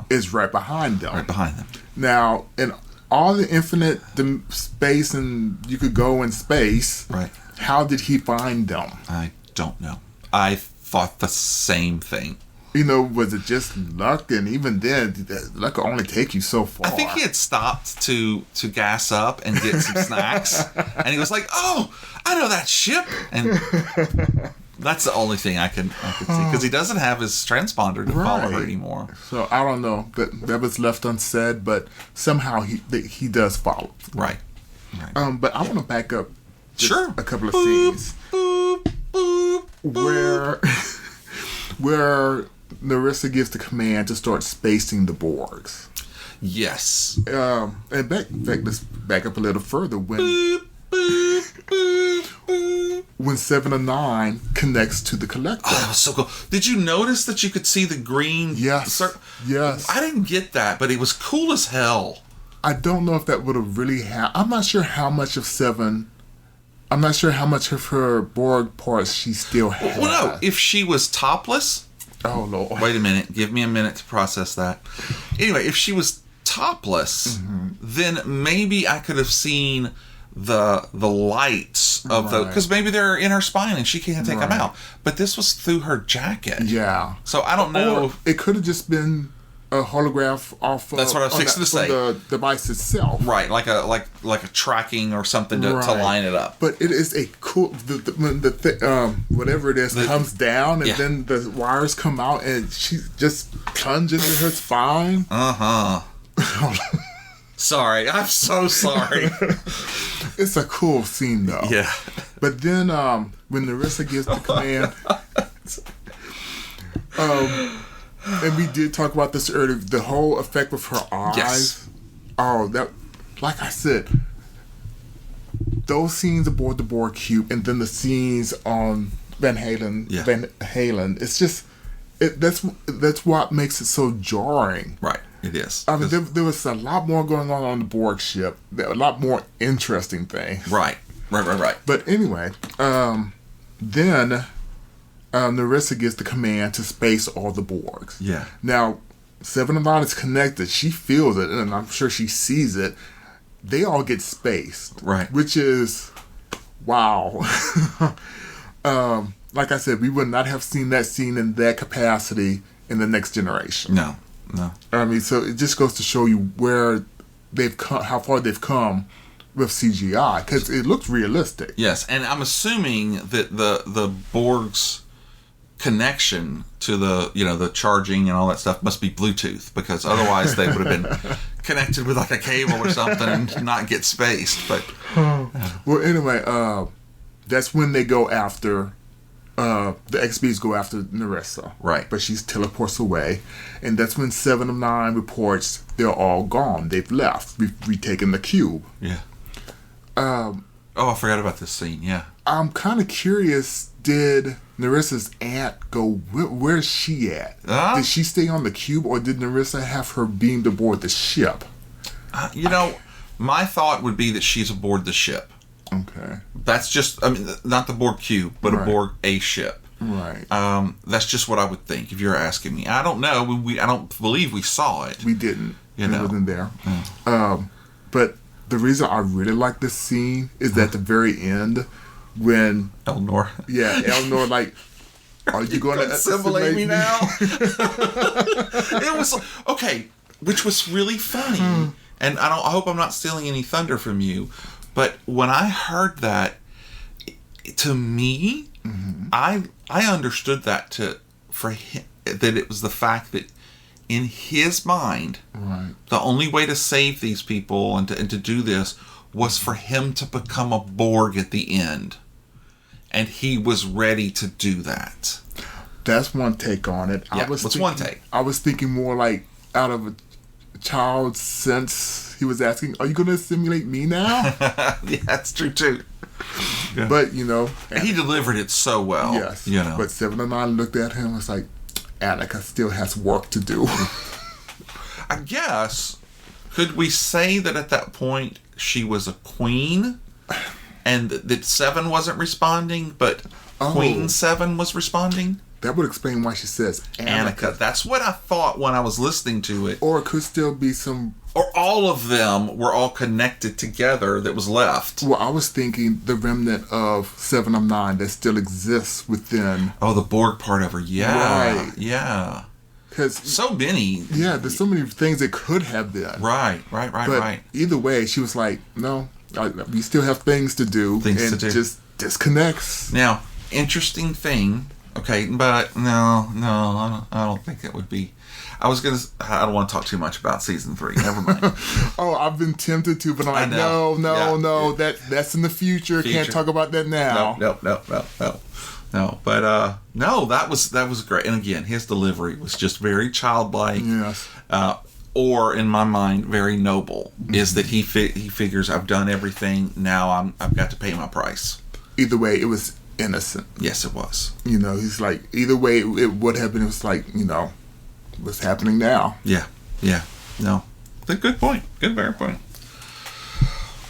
is right behind them. Right behind them. Now, in all the infinite space and you could go in space, right? How did he find them? I don't know. I thought the same thing. Was it just luck? And even then, luck will only take you so far. I think he had stopped to gas up and get some snacks. And he was like, oh, I know that ship. And that's the only thing I could see. Because he doesn't have his transponder to follow her anymore. So I don't know. That was left unsaid. But somehow he does follow. Right. But I want to back up a couple of scenes. Where Narissa gives the command to start spacing the Borgs. Yes. And let's back up a little further. When 709 connects to the collector. Oh, that was so cool. Did you notice that you could see the green? Yes. Yes. I didn't get that, but it was cool as hell. I don't know if that would have really happened. I'm not sure how much of her Borg parts she still has. Well, no. If she was topless... Oh, Lord. Wait a minute. Give me a minute to process that. Anyway, if she was topless, then maybe I could have seen the lights of the, because maybe they're in her spine and she can't take them out. But this was through her jacket. Yeah. So I don't know. Or it could have just been a holograph off. That's what I was fixing to say. The device itself. Right, like a tracking or something to line it up. But it is a cool. Whatever it is comes down and then the wires come out and she just plunges into her spine. Sorry, I'm so sorry. It's a cool scene though. Yeah. But then when Narissa gives the command, and we did talk about this earlier, the whole effect with her eyes. Yes. Oh, that, like I said, those scenes aboard the Borg Cube, and then the scenes on Van Halen. It's just that's what makes it so jarring. Right. It is. I mean, there was a lot more going on the Borg ship. A lot more interesting things. Right. But anyway, then Narissa gets the command to space all the Borgs. Yeah. Now, 7 of 9 is connected. She feels it, and I'm sure she sees it. They all get spaced. Right. Which is, wow. Like I said, we would not have seen that scene in that capacity in the Next Generation. No. I mean, so it just goes to show you where they've come, how far they've come with CGI, because it looks realistic. Yes, and I'm assuming that the Borg's connection to the charging and all that stuff must be Bluetooth, because otherwise they would have been connected with like a cable or something and not get spaced. But well, anyway, that's when they go after. The XBs go after Narissa. Right. But she teleports away. And that's when 7 of 9 reports they're all gone. They've left. We've retaken the cube. Yeah. I forgot about this scene. Yeah. I'm kind of curious, did Narissa's aunt go, where's she at? Did she stay on the cube, or did Narissa have her beamed aboard the ship? My thought would be that she's aboard the ship. Okay. That's just, I mean, not the Borg Cube, but aboard a ship. Right. That's just what I would think if you're asking me. I don't know. I don't believe we saw it. We didn't. We wasn't there. But the reason I really like this scene is at the very end when Elnor. Yeah, Elnor, like, are you going to assimilate me now? It was okay, which was really funny. And I hope I'm not stealing any thunder from you. But when I heard that, to me, I understood that for him, that it was the fact that in his mind, the only way to save these people and to do this was for him to become a Borg at the end, and he was ready to do that. That's one take on it. Yeah, what's one take? I was thinking more like out of a child's sense. He was asking, "Are you going to assimilate me now?" Yeah, that's true too. Yeah. But and he delivered it so well. Yes, But 7 of 9 looked at him and was like, "Attica still has work to do." I guess, could we say that at that point she was a queen, and that 7 wasn't responding, but Queen 7 was responding? That would explain why she says Attica. That's what I thought when I was listening to it. Or it could still be some... Or all of them were all connected together that was left. Well, I was thinking the remnant of 7 of 9 that still exists within... Oh, the Borg part of her. Yeah. Right. Yeah. Because... So many. Yeah, there's so many things it could have been. Right. But either way, she was like, no, we still have things to do. And just disconnects. Now, interesting thing... Okay, but no, I don't think it would be. I don't want to talk too much about season 3. Never mind. Oh, I've been tempted to, but I'm like, no. That's in the future. Can't talk about that now. No. But no, that was great. And again, his delivery was just very childlike. Yes. Or in my mind, very noble. Is that he figures I've done everything. Now I've got to pay my price. Either way, it was innocent. Yes, it was. He's like, either way it would have been, it was like, what's happening now? Yeah. No. Good point. Good, very point.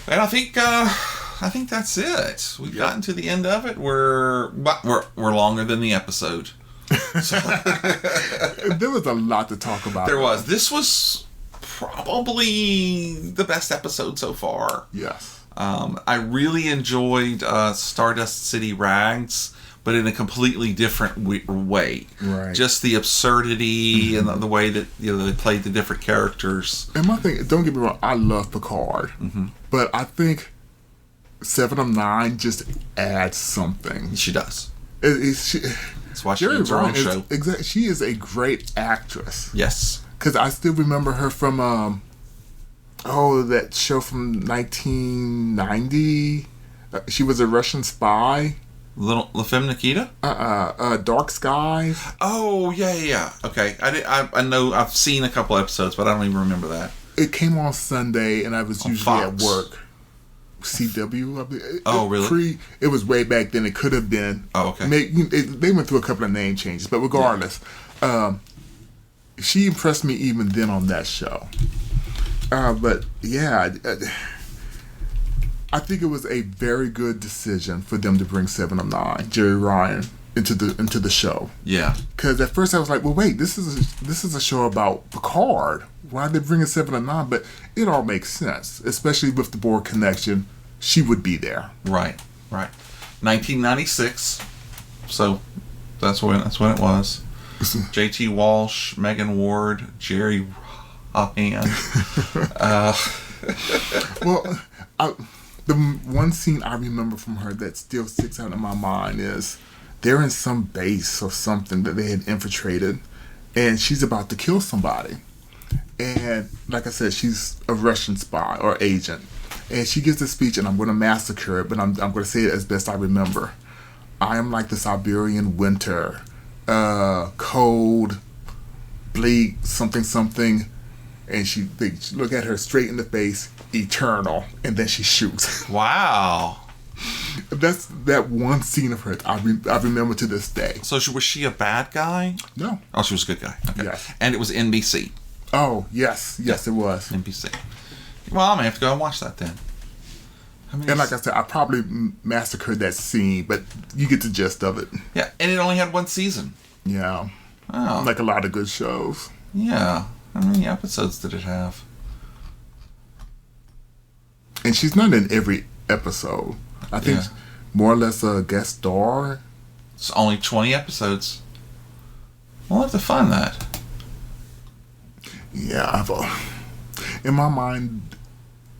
And I think that's it. We've gotten to the end of it. We're longer than the episode. So. There was a lot to talk about. There was. This was probably the best episode so far. Yes. I really enjoyed Stardust City Rags, but in a completely different way. Right. Just the absurdity and the way that they played the different characters. And my thing, don't get me wrong, I love Picard, but I think 7 of 9 just adds something. She does. That's why she owns her own show. Exactly. She is a great actress. Yes. Because I still remember her from that show from 1990. She was a Russian spy. La Femme Nikita? Dark Skies. Oh, yeah. Okay. I know I've seen a couple episodes, but I don't even remember that. It came on Sunday, and I was On usually Fox. at work. CW. Oh, really? It was way back then. It could have been. Oh, okay. They went through a couple of name changes, but regardless, she impressed me even then on that show. But yeah, I think it was a very good decision for them to bring 7 of 9, Jerry Ryan, into the show. Yeah. Because at first I was like, well, wait, this is a show about Picard. Why are they bringing 7 of 9? But it all makes sense, especially with the Borg connection. She would be there. Right. 1996. So that's when it was. J.T. Walsh, Megan Ward, Jerry Ryan. Well, the one scene I remember from her that still sticks out in my mind is they're in some base or something that they had infiltrated, and she's about to kill somebody. And like I said, she's a Russian spy or agent. And she gives this speech, and I'm going to massacre it, but I'm going to say it as best I remember. I am like the Siberian winter, cold, bleak, something. And she look at her straight in the face, eternal, and then she shoots. Wow. That's that one scene of hers I remember to this day. So was she a bad guy? No. Oh, she was a good guy. Okay. Yes. And it was NBC. Oh, yes, it was. NBC. Well, I may have to go and watch that then. And like I said, I probably massacred that scene, but you get the gist of it. Yeah, and it only had one season. Yeah. Oh. Like a lot of good shows. Yeah. How many episodes did it have? And she's not in every episode. I think more or less a guest star. It's only 20 episodes. We'll have to find that. Yeah, in my mind,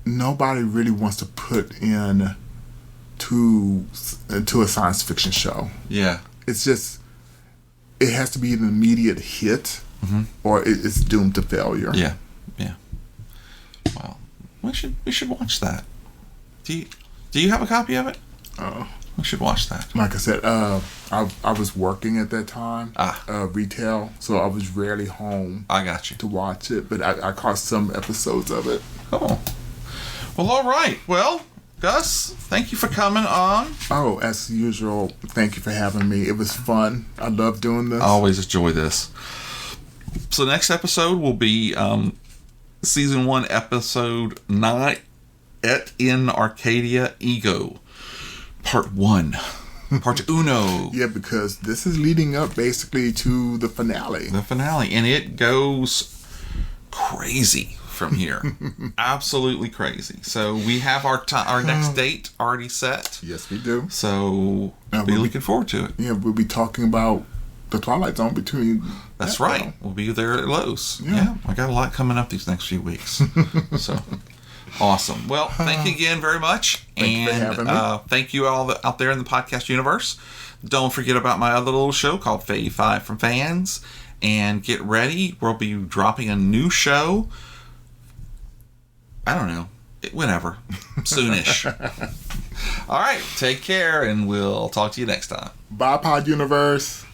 nobody really wants to put into a science fiction show. Yeah. It's just, it has to be an immediate hit, or it's doomed to failure. Yeah. Well, we should watch that. Do you have a copy of it? We should watch that. Like I said, I was working at that time, retail, so I was rarely home. I got you. To watch it, but I caught some episodes of it. Oh. Well, all right. Well, Gus, thank you for coming on. Oh, as usual, thank you for having me. It was fun. I love doing this. I always enjoy this. So next episode will be season 1, episode 9, Et in Arcadia Ego, part 1. Part uno. Yeah, because this is leading up basically to the finale. The finale. And it goes crazy from here. Absolutely crazy. So we have our next date already set. Yes, we do. So be looking forward to it. Yeah, we'll be talking about the Twilight Zone between... That's right. Now. We'll be there at Lowe's. Yeah. I got a lot coming up these next few weeks. So... Awesome. Well, thank you again very much. Thank you for having me. Thank you all out there in the podcast universe. Don't forget about my other little show called Fave 5 from Fans. And get ready. We'll be dropping a new show. I don't know. Whenever. Soonish. All right. Take care, and we'll talk to you next time. Bye, Pod Universe.